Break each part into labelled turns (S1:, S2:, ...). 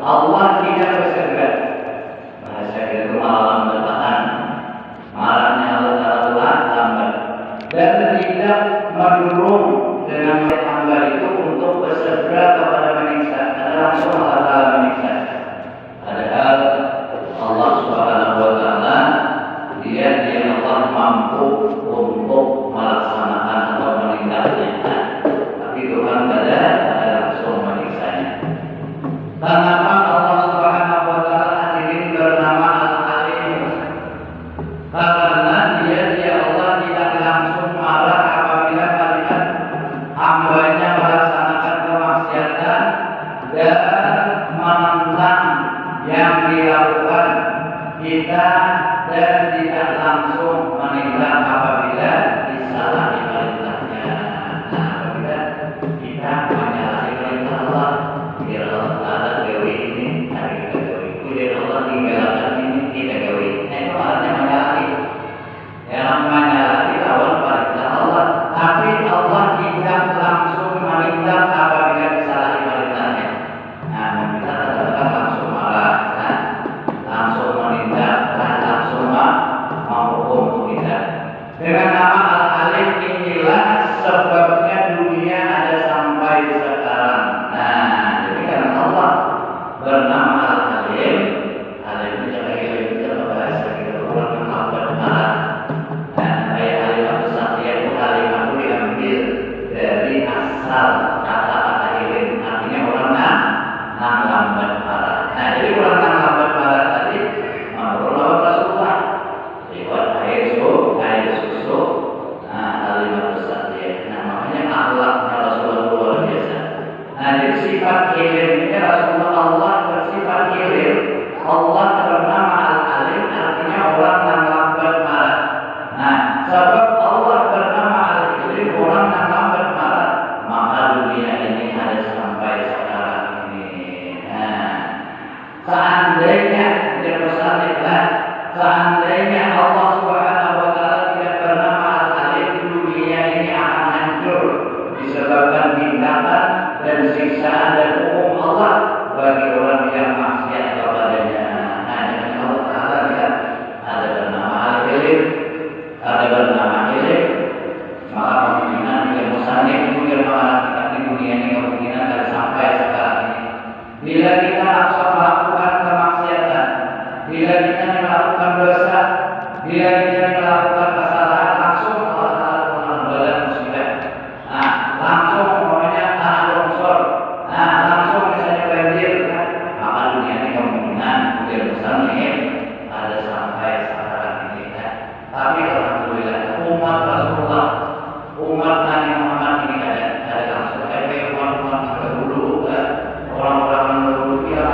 S1: Allah tidak bersegera. Bahasa itu malam bertahan. Marahnya Allah lambat. Dan tidak mendorong dengan hamba itu untuk bersegera kepada menyiksa. Karena langsung Allah menyiksa. Padahal Allah Subhanahu wa Ta'ala dia Allah mampu untuk melaksanakan atau meninggalnya. Tapi Tuhan pada langsung menyiksanya. Kenapa Allah Subhanahu wa Ta'ala hadirin bernama Al-Alim? Karena dia Allah tidak langsung marah apabila melihat hambanya melaksanakan kemaksiatan dan menentang yang dilakukan kita, dan tidak langsung menindak apabila disalahi perintahnya. Nah, apabila kita menyalahi perintah Allah, biar Allah Ta'ala gawe ini, hari kita gawe. Biar Allah tinggalkan ini, tidak gawe. Nah, itu artinya menyalahi. Yang menyalahi lawan perintah Allah. Tapi Allah tidak langsung menindak apabila disalahi perintahnya. Nah, kita tetap langsung marah, langsung menindak, langsung menghukum kita. Dengan nama Al-Alim inilah sebabnya dunia ada sampai sekarang. Nah, jadi karena Allah bernama Al-Alim, Alim itu cara bahasa kita orang yang benar. Dan kayak Alim Abdul Satya itu Alim itu diambil dari asal kata-kata ilim, artinya orang yang lambat marah. Nah, jadi orang yang lambat marah tadi menurut Rasulullah lewat air susu. Nah, Alim Abdul Satya. Nah, makanya akhlaknya Rasulullah luar biasa. Nah, jadi sifat ilimnya Rasulullah, Allah bersifat ilim. Allah bernama Al-Alim, artinya orang yang lambat marah. Nah, sebab Allah bernama Al-Ilim, orang yang lambat marah, maka dunia ini ada sampai sekarang ini. Nah, seandainya seandainya Allah Subhanahu wa Ta'ala tidak bernama Al-Alim, dunia ini akan hancur disebabkan tindakan dan siksaan dan hukum Allah bagi orang yang maksiat kepadanya. Nah, dengan Allah Ta'ala ya, ada bernama Al-Ilim, ada bernama Ilim, maka kemungkinan yang musannif juga mengatakan di dunia ini kemungkinan akan sampai sekarang ini. Bila kita langsung melakukan kemaksiatan, bila kita melakukan dosa, bila kita melakukan kesalahan, langsung Allah Ta'ala musibah. Nah, langsung namanya tanah longsor. Nah, langsung misalnya banjir. Maka dunia ini kemungkinan juga besar nih ada sampai sekarang ini. Tapi alhamdulillah umat Rasulullah, umat Nabi Muhammad ini ada langsung. Umat dulu, orang-orang dulu dia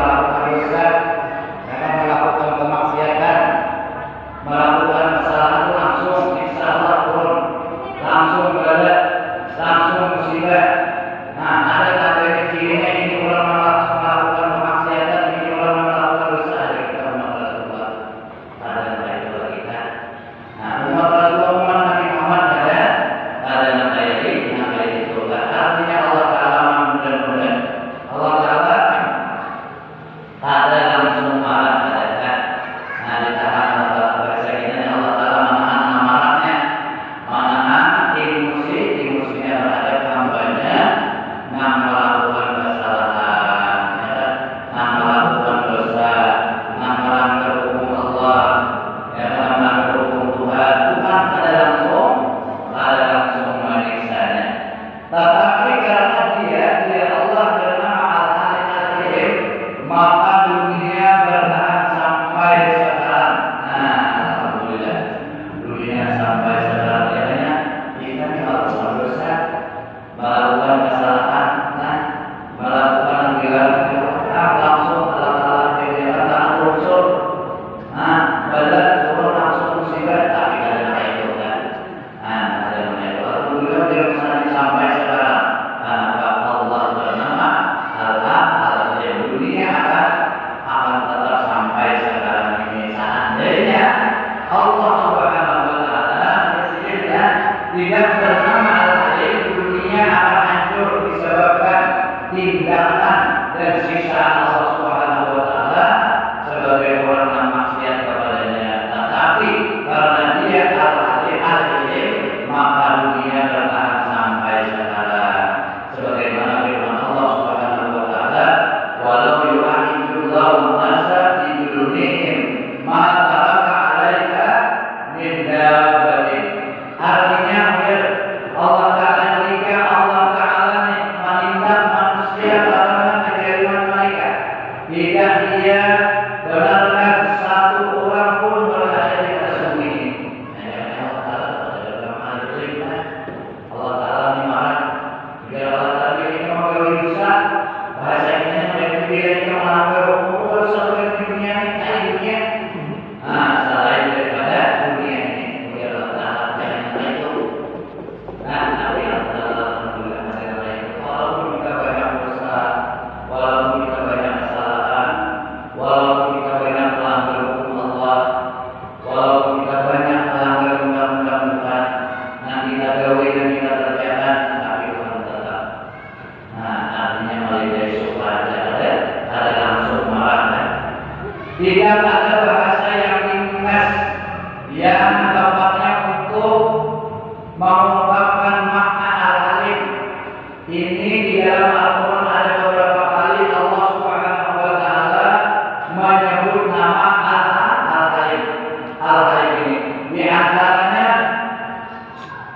S1: Tidak dia benarkan satu orang pun berada di atas bumi ini. Allah Ta'ala ini marah. Jika Allah Ta'ala ini mengalir bisa, bahasa ini mereka yang melanggar hukum sampai dunia ini. Selain daripada dunia ini, kemudian Allah Ta'ala jangan itu. Tapi Allah Ta'ala alhamdulillah masih ada itu. Walaupun kita banyak dosa, walaupun kita banyak kesalahan, walaupun kita banyak melanggar hukum Allah, walaupun kita banyak melanggar undang-undang Tuhan, nanti kita gawe dan kita kerjakan, tapi Tuhan tetap. Artinya melalui dari suka ada langsung marah. Tidak ada bahasa yang ringkas yang tempatnya untuk mengungkapkan makna al-alim. Ini di dalam Al-Quran ada beberapa kali Allah Subhanahu wa Ta'ala menyebut nama al-alim. Al-alim ini di antaranya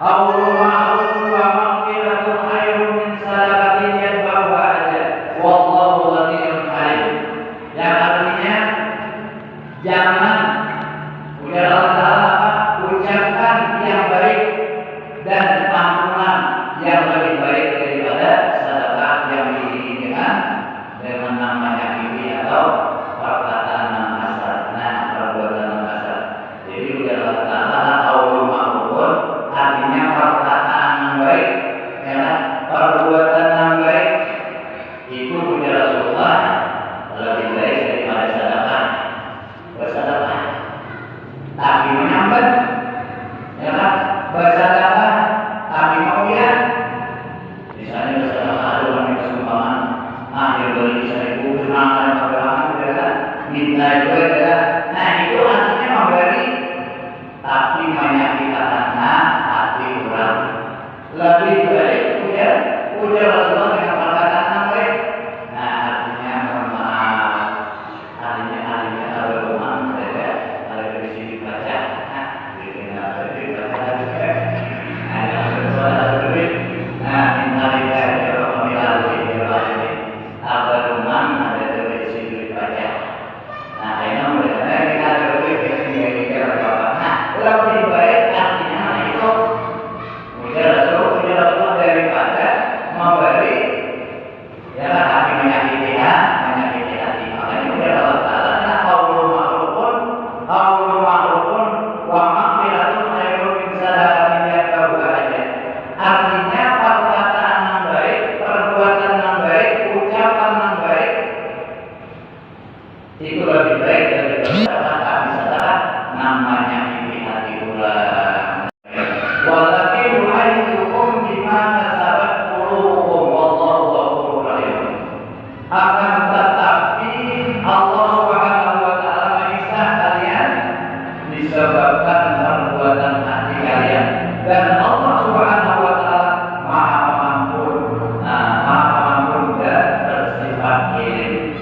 S1: Allahu ma'ruf wa maghfiratun khairun min sadaqatin yatba'uha adha wallahu ghaniyyun halim. Yang artinya jangan ujar Allah Ta'ala ucapkan yang baik dan ampunan yang lebih baik daripada sedekah yang diiringi dengan namanya ini atau perkataan yang kasar, perbuatan yang kasar. Jadi ujar Allah Ta'ala qaulun ma'rufun artinya perkataan yang baik, ya, perbuatan yang baik itu ujar Rasulullah lebih baik daripada sedekah. Bersedekah tapi menyambat, ya kan? Bersedekah tapi mau ya. Misalnya bersedekah ada orang yang kesumbangan, dia beli 1.000 kenangan berapa, ya kan? Minta juga, ya kan? Nah itu artinya memberi, tapi menyakitkan hati orang. Lebih baik ujar Rasulullah dengan perkataan yang baik. Nah artinya mohon maaf, artinya ada rumah ada dari sini baca, minta ada rumah ada dari sini baca. Ini mereka kita ada lebih baik artinya itu ujar Rasulullah daripada memberi, ya tapi menyakiti hati. Makanya ujar Allah Ta'ala qaulun ma'rufun wa maghfiratun khairun min sadaqatin yatba'uha adha. Artinya perkataan yang baik, perbuatan yang baik, ucapan yang baik itu lebih baik daripada sedekah namanya ini hati ulang. Walakin yu'ayyidukum bima kasabat qulubukum wallahu ghafurur rahim. Akan tetapi Allah Subhanahu wa Ta'ala menyiksa kalian disebabkan perbuatan hati kalian, dan Allah Subhanahu wa Ta'ala Maha Pengampun. Maha Pengampun dan bersifat kirim.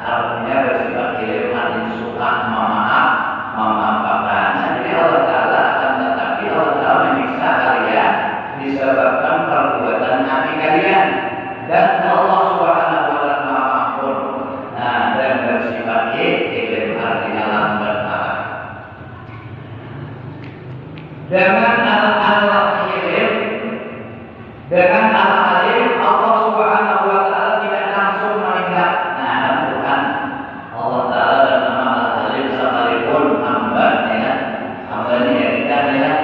S1: Artinya bersifat kirim artinya suka memaafkan. Jadi Allah Ta'ala akan tetapi Allah Ta'ala menyiksa kalian disebabkan perbuatan hati kalian, dan Allah Subhanahu wa Ta'ala Maha Pengampun dan bersifat kirim artinya lambat marah. Dengan al-alim Allah Subhanahu wa Ta'ala tidak langsung menindak. Tuhan Allah Ta'ala dan nama al-alim sekalipun hamba ini ya kita ya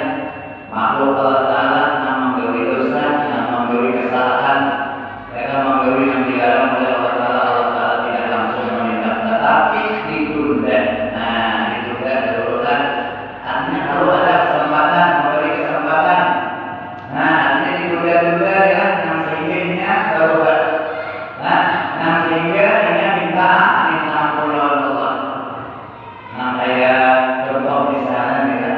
S1: makhluk Allah Ta'ala yang memberi dosa, yang memberi kesalahan, mereka memberi yang dilarang oleh Allah Ta'ala tidak langsung menindak, tetapi ditunda. Ditunda berurutan. Artinya kalau ada kesempatan memberi kesempatan, artinya ditunda-tunda ya, yang sehingga berubat, yang sehingga ini minta ampun Allah. Kayak contoh misalnya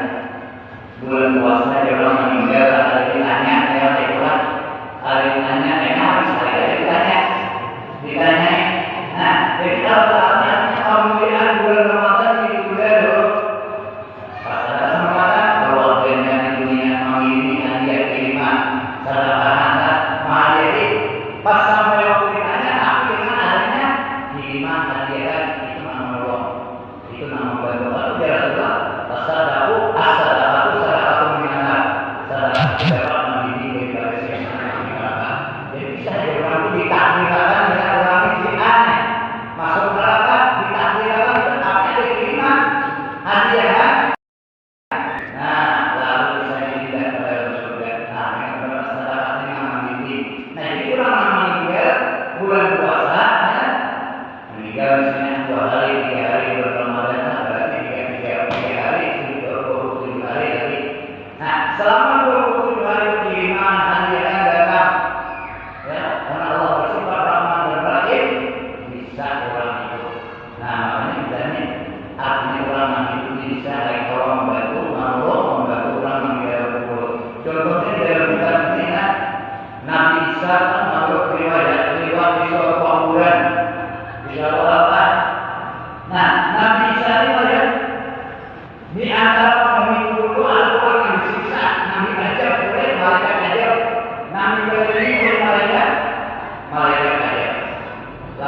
S1: bulan puasa dia orang meninggal, ada ditanya, ditanya. Jadi kalau saatnya kemudian bulan Ramadan ditunda dulu. Pas ada kesempatan, kalau akhirnya di dunia mengirimkan dia kiriman sedekah, jadi pas sampai waktu ditanya, aku dengan adanya kiriman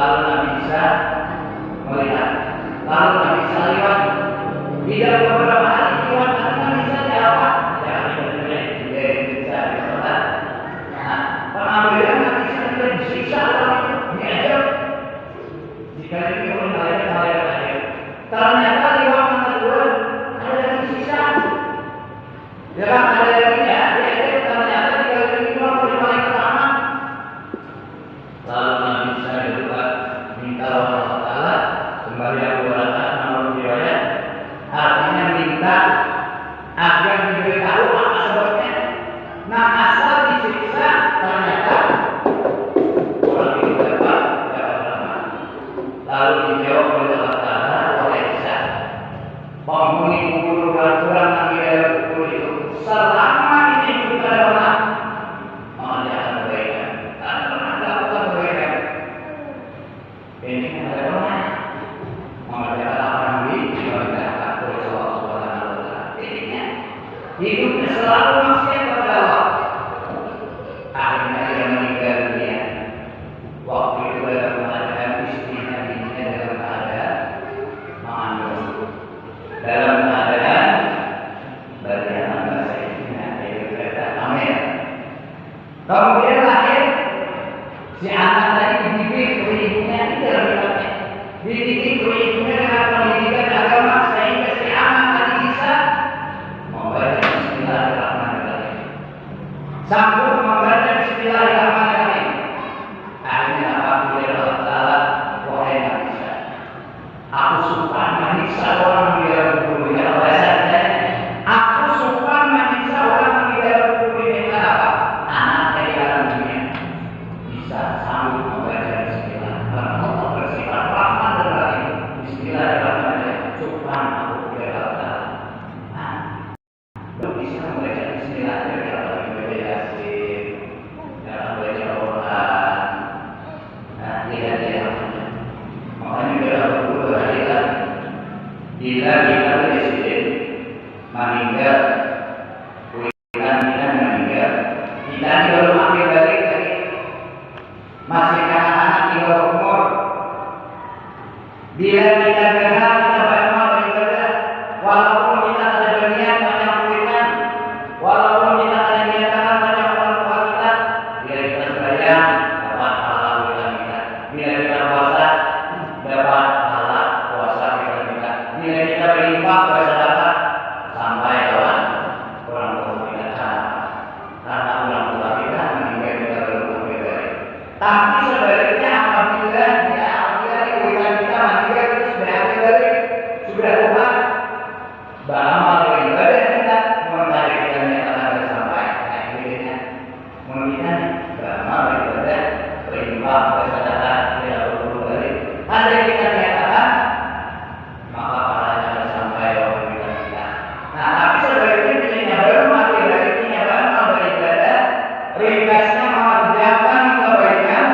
S1: lalu Nabi Isa melihat, lalu Nabi Isa lewat. Tidak beberapa hari lewat, Nabi Isa apa? Jangan bisa diperlukan. Nah, pengambilan Nabi Isa tidak disiksa orang itu diajar. Jika ini oleh hal-hal ternyata lewat kedua ada yang disiksa. Jangan ada yang tidak diajar. Ternyata di kali ini oleh malaikat rahmat. Lalu Nabi Isa juga minta Allah Taala kembali Abu Hurairah menurut riwayat, artinya minta agar diberitahu apa sebabnya. Nah, asal disiksa ternyata orang itu dapat rahmat. Lalu dijawab oleh Allah Taala, oleh Isa, penghuni kubur dan orang yang di dalam kubur itu selama ini juga adalah dia akan kebaikan. Tak pernah dapat kebaikan. Ini adalah mengerjakan apa yang diperintahkan oleh Allah Subhanahu wa Ta'ala. Intinya hidupnya selalu maksiat kepada Allah. Akhirnya dia meninggal dunia. Waktu itu dalam keadaan istrinya dalam keadaan mengandung, dalam keadaan bagian bahasa istrinya yaitu kata hamil. Kemudian lahir si anak tadi dididik oleh ibunya, ini dalam riwayatnya dididik oleh ibunya dengan pendidikan agama sehingga si anak tadi bisa membaca Bismillahirrahmanirrahim, sanggup membaca Bismillahirrahmanirrahim. Akhirnya apa pilih Allah Taala, wahai Nabi Isa, aku suka menyiksa orang di dalam kubur. Ya bahasanya, aku suka menyiksa orang di dalam kubur dengan apa? Anak dari dalam dunia bisa sanggup membaca Bismillah. Karena Allah bersifat rahman dan rahim. Bismillahirrahmanirrahim. Suka aku pilih Allah Taala. Nah, belum bisa membaca Bismillahirrahmanirrahim. Baca Yasin, dalam baca Quran. Nah, lihat. Makanya dalam kubur harikan, bila kita presiden meninggal, kita meninggal, kita ini baru akhir balik lagi, masih anak-anak di bawah umur. Bila kita kenal, kita beramal beribadah, walaupun kita ada berniat banyak beriman, walaupun kita ada niatan banyak orang tua kita, bila kita sembahyang dapat pahala beribadah kita, bila kita puasa dapat pahala puasa kita, bila kita berinfak bersedekah sampai lawan orang tua kita, karena orang tua kita meninggal kita baru beribadah. Tapi sebaliknya apabila ibuan kita meninggal itu sudah beribadah, sudah umat beramal beribadah kita, mencari kita nyatakan sampai akhirnya mengingat beramal beribadah, berinfak bersedekah tidak perlu balik. Ada kita nyatakan maka pahalanya akan sampai waktu kita. Nah, tapi sebaliknya misalnya baru mati baliknya beramal beribadah, ringkasnya mengerjakan kebaikan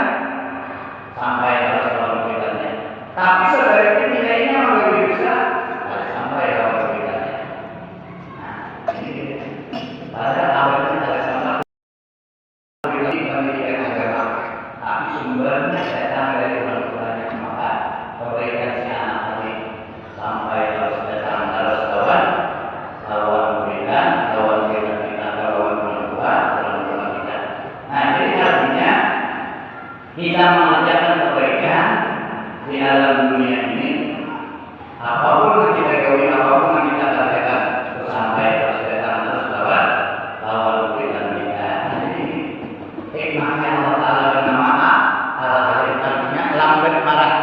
S1: sampai harus waktu kita. Tapi sebaliknya nilainya lebih besar sampai waktu kita. Nah, ini pada awalnya ada sama pendidikan agama, tapi sumbernya datang dari orang tuanya. Maka kebaikan si anak tadi sampai harus datang harus lawan berikan kita, lawan orang tua kita. Nah, jadi artinya kita mengerjakan kebaikan di alam dunia ini, apapun yang kita gawe, apapun yang kita kerjakan, sampai harus datang harus lawan berikan kita. Jadi hikmahnya Allah Taala bernama hal-hal yang artinya lambat marah.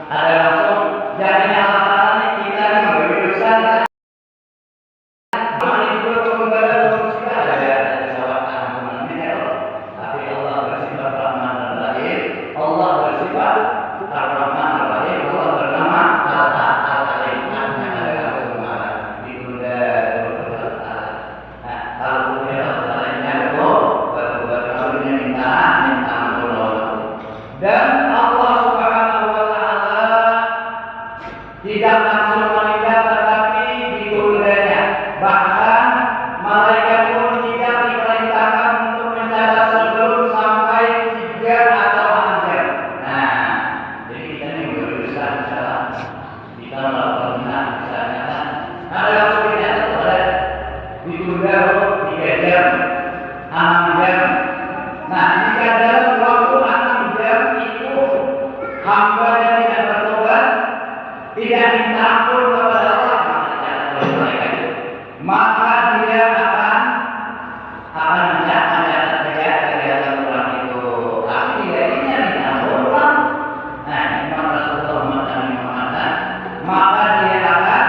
S1: Ada langsung jadinya Allah Taala kita memberi dosa. Tapi Allah bersifat Rahman dan Rahim. Allah bersifat Ar-Rahman Ar-Rahim. Allah bernama Al-Alim. Ada langsung marah. Ditunda Allah. Nah, kalau punya Allah lainnya berkabulnya minta ampun Allah. Dan Allah Subhanahu wa Ta'ala hambanya tidak bertobat, tidak minta ampun kepada Allah, maka dia akan mencatat kegiatan orang itu. Tapi dia ini minta ampun. Nah, iman Rasulullah Muhammad, maka dia akan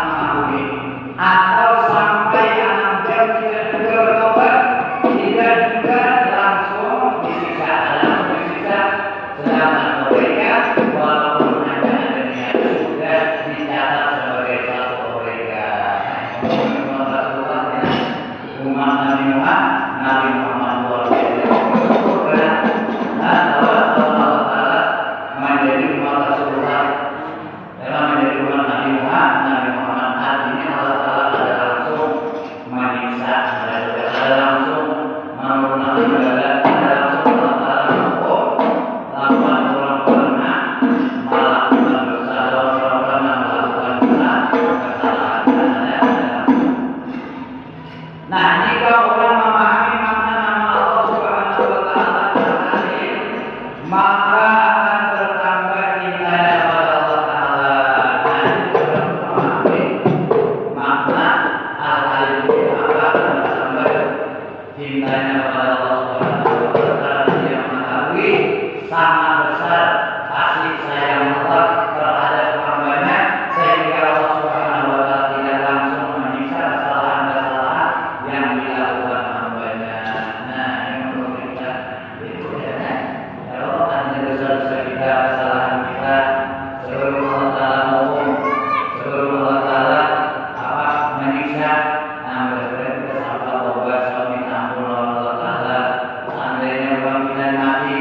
S1: mengampuni. Atau sampai 6 jam tidak juga bertobat, tidak juga langsung disiksa, sedangkan mereka walaupun ada niat sudah dicatat sebagai satu mereka. Umat Nabi Muhammad luar biasa. Allah Taala menjadi umat Rasulullah, dalam menjadi umat Nabi Muhammad artinya Allah Taala ada langsung menyiksa, ada langsung menurunkan ibadah, ada langsung Allah Taala menghukum lakukan orang pernah melakukan dosa, orang pernah melakukan kesalahan. Nah, jika orang memahami makna nama Allah Subhanahu wa Ta'ala Al-Alim, maka akan bertambah cintanya kepada Allah Ta'ala. Nah, orang memahami makna Al-Alim itu akan bertambah cintanya kepada Allah Subhanahu wa Ta'ala. Dia mengetahui sangat besar kasih sayang Allah terhadap hambanya, sehingga Allah Subhanahu wa Ta'ala tidak langsung menyiksa kesalahan-kesalahan yang dilakukan hambanya. Nah, yang perlu kita itu ya, kalau ada dosa-dosa kita, kesalahan kita, sebelum Allah Taala menghukum, sebelum Allah Taala menyiksa, nah benar-benar kita sampai tobat, sampai minta ampun Allah Taala. Seandainya orang kita mati,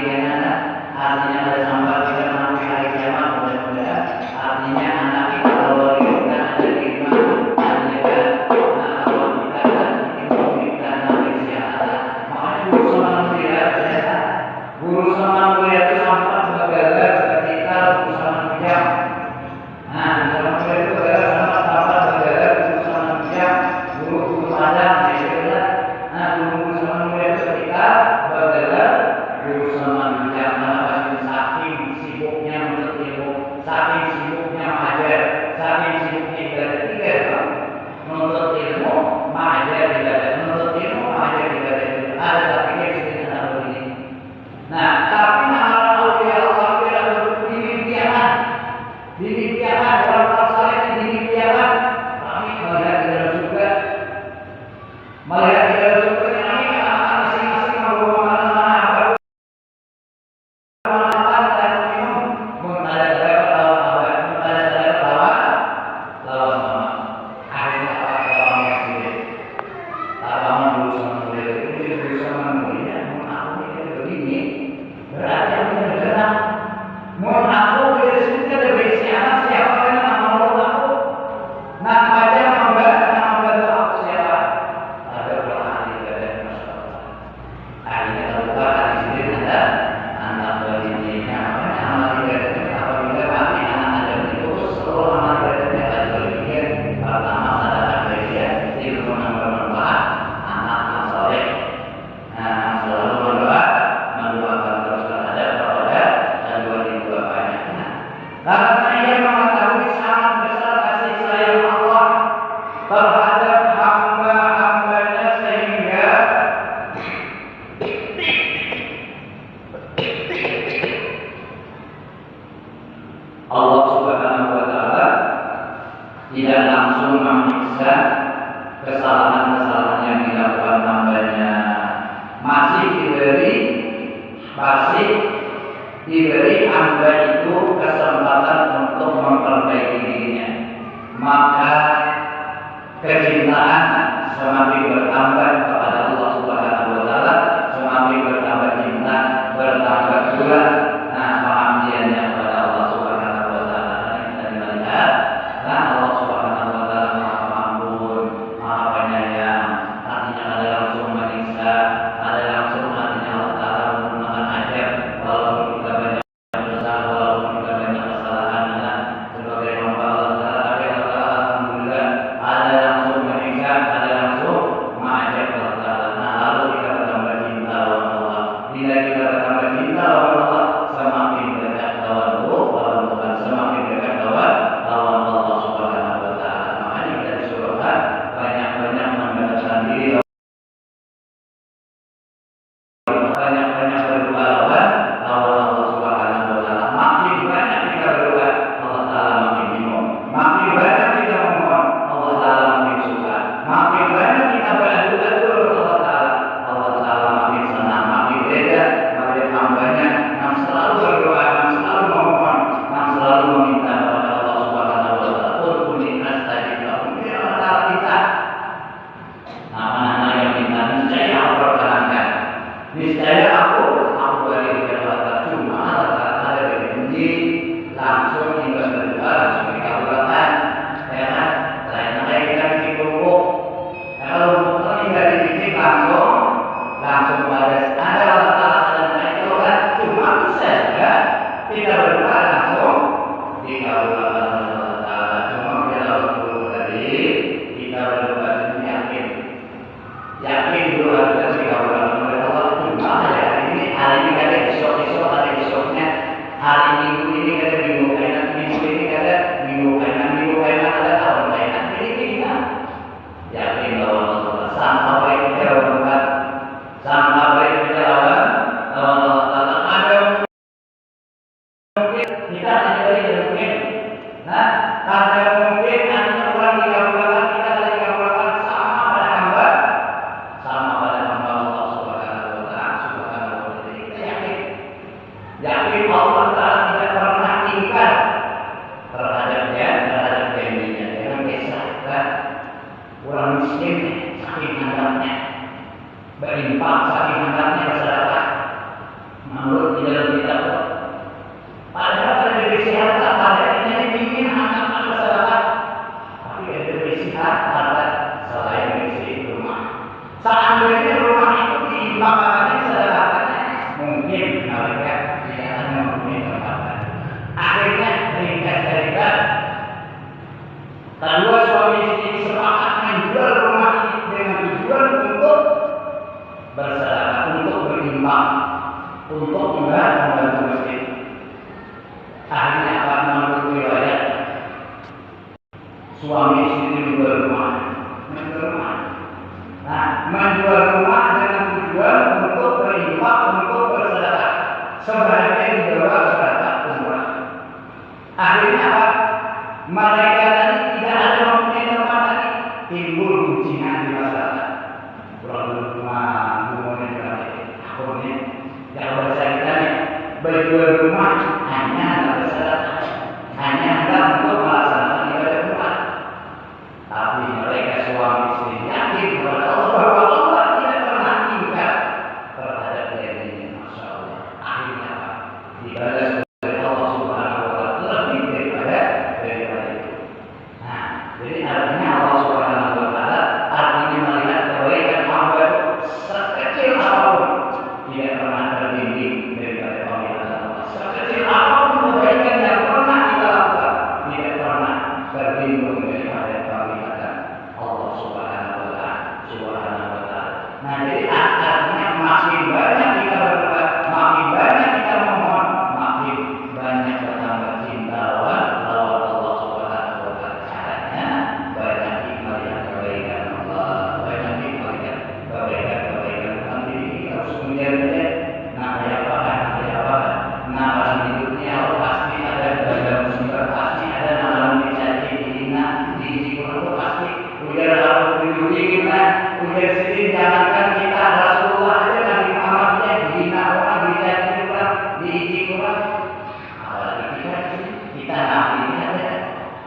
S1: artinya ada sampai kita nanti hari kiamat, mudah-mudahan artinya anak kita kalau kita ada di rumah, artinya kan kalau kita kita nanti siapa, makanya guru sama mulia itu sampai bergerak ketika urusan manusia. Nah, urusan manusia itu sampai bergerak urusan manusia, guru ada, nah guru sama mulia itu ketika bergerak urusan manusia, karena pasti saking sibuknya menuntut ilmu, saking sibuknya mengajar, saking sibuknya ibadah tiga, menuntut ilmu, mengajar ibadah, menuntut ilmu, mengajar ibadah itu ada tapi dia sedang ada begini. Nah, tapi hal aulia Allah tidak dimimpikan, orang saleh dimimpikan. Kami melihat di dalam surga, ini masing-masing membawa makanan terhadap hamba-hambanya, sehingga Allah Subhanahu wa Ta'ala tidak langsung menyiksa kesalahan-kesalahan yang dilakukan hambanya, masih diberi hamba itu kesempatan untuk memperbaiki dirinya. Maka kecintaan semakin bertambah kepada Allah Subhanahu wa Ta'ala, semakin bertambah cinta, bertambah pula pengabdiannya kepada Allah Subhanahu wa Ta'ala. Kita lihat, Allah Subhanahu wa Ta'ala Maha Pengampun, Maha Penyayang. Artinya ada langsung menyiksa, ada langsung artinya Allah Ta'ala menggunakan ajar walaupun kita banyak dosa, walaupun kita banyak kesalahan, sebagai hamba Allah Ta'ala. Tapi Allah Ta'ala alhamdulillah ada langsung menyiksa, ada langsung mengajak langsung imbas berdua langsung dikabulkan, ya kan? Lainnya kita bikin pupuk. Kalau pupuknya tinggal dibicik langsung baris. Ada Allah Taala itu kan cuma bisa ya kita berdua langsung dikabulkan Allah Taala. Cuma kalau dulu tadi kita berdua yakin dulu harus dikabulkan oleh Allah. Cuma hari ini kada besok ada besoknya. Hari Minggu ini kada minggu ini kada minggu kainan ada tahun kainan ini yakin bahwa Allah sampai kita berbuat sampai kita lawan Allah Taala ada mungkin kita tidak mungkin. Nah, ada mungkin artinya orang dikabulkan kita dikabulkan sama pada hamba Allah Subhanahu wa Taala. Kita yakin Allah Taala tidak pernah ingkar terhadap janjinya. Jangan kisahkan orang miskin saking handapnya berinfak, saking handapnya bersedekah. Menurut di dalam kitab, padahal pada diberi harta, padahal ini ingin anak bersedekah, tapi ada diberi harta selain diberi rumah. Seandainya rumah itu diinfakkan sedekahnya, mungkin mereka tidak akan mempunyai tempat. Akhirnya ringkas cerita, kedua suami istri sepakat menjual rumah ini dengan tujuan untuk bersedekah, untuk berinfak, untuk membantu miskin. Akhirnya apa? Menurut riwayat, suami istri menjual rumah. Nah, menjual rumah dengan tujuan untuk berinfak, untuk bersedekah. Sebagian dibawa sedekah umrah. Akhirnya apa? Mereka tadi tidak ada mempunyai tempat tadi, timbul guncingan di masyarakat. Rumah akhirnya yang bahasa kita nih berjual rumah hanya bersedekah, hanya untuk melaksanakan ibadah umrah. Tapi mereka suami istri yakin kepada Allah bahwa Allah tidak pernah ingkar terhadap janjinya. Masya Allah. Akhirnya apa? Dibalas oleh Allah Subhanahu wa Taala lebih daripada itu. Nah, jadi artinya Allah Subhanahu wa Taala artinya melihat kebaikan hamba sekecil apapun tidak pernah terbimbing daripada pemilihan Allah. Sekecil apapun kebaikan yang pernah kita lakukan tidak pernah terbimbing daripada pemilihan Allah Subhanahu wa Taala. Nah, jadi artinya makin banyak kita berdoa, makin banyak kita memohon, makin banyak bertambah cinta lawan Allah Subhanahu wa Taala. Caranya banyak melihat kebaikan Allah, banyak melihat kebaikan dalam diri kita. Harus menjaga namanya apa? Nama hidupnya pasti ada dalam musibah, pasti ada nama dicaci, dihina, dihiburkan pasti. Ujar Allah dilindungi kita, ujar sedih jangankan kita Rasulullah aja Nabi Muhammadnya dihina orang, dicaci orang, dihiburkan. Apalagi kita Nabi ada,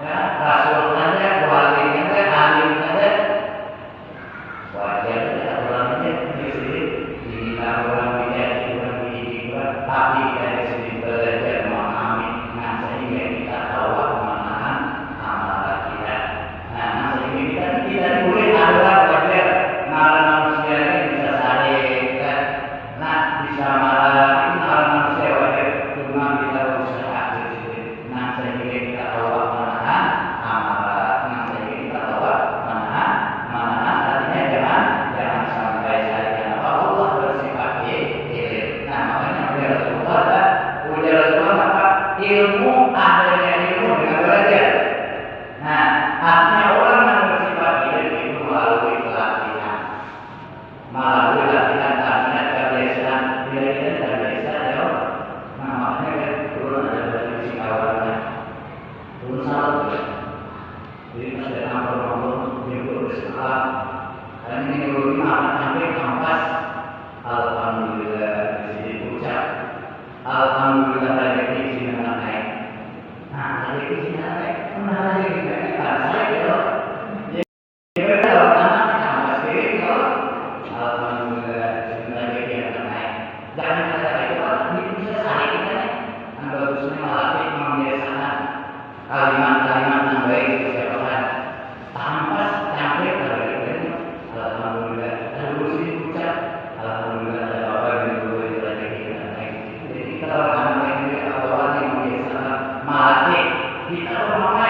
S1: ya, Rasul ada, wali ada, alim ada. Wajar ya orangnya sedih dihina orang, dicaci orang, dihiburkan. Tapi dari sini belajar memahami, nah sehingga kita tahu menahan amarah kita. Nah sehingga kita boleh adalah belajar nalar manusia ini bisa saling, nah bisa marah, itu nalar manusia wajar. Cuma kita berusaha disiplin. Nah sehingga kita tahu menahan amarah. Nah sehingga kita tahu menahan. Artinya jangan sampai saya Allah bersifat ilim. Nah makanya ujar Rasulullah apa? Ilmu adanya ilmu dengan belajar. Nah artinya orang yang bersifat ilim itu melalui latihan, latihan kebiasaan. Bila kita tidak biasa ya, nah makanya kan dulu ada bagi kawannya, dulu salah. Jadi pas ada nomor jemput ke sekolah, karena ini dulu sampai kampas. Alhamdulillah di sini ucap, alhamdulillah rezeki sini naik. Nah rezeki sini naik, pernah rezeki naik kan saya ya. Jadi kalau anak kampas kiri kalau alhamdulillah sini rezeki yang naik. Jangan kata itu bisa saling kita nih, bagusnya malah membiasakan mati. Kita orang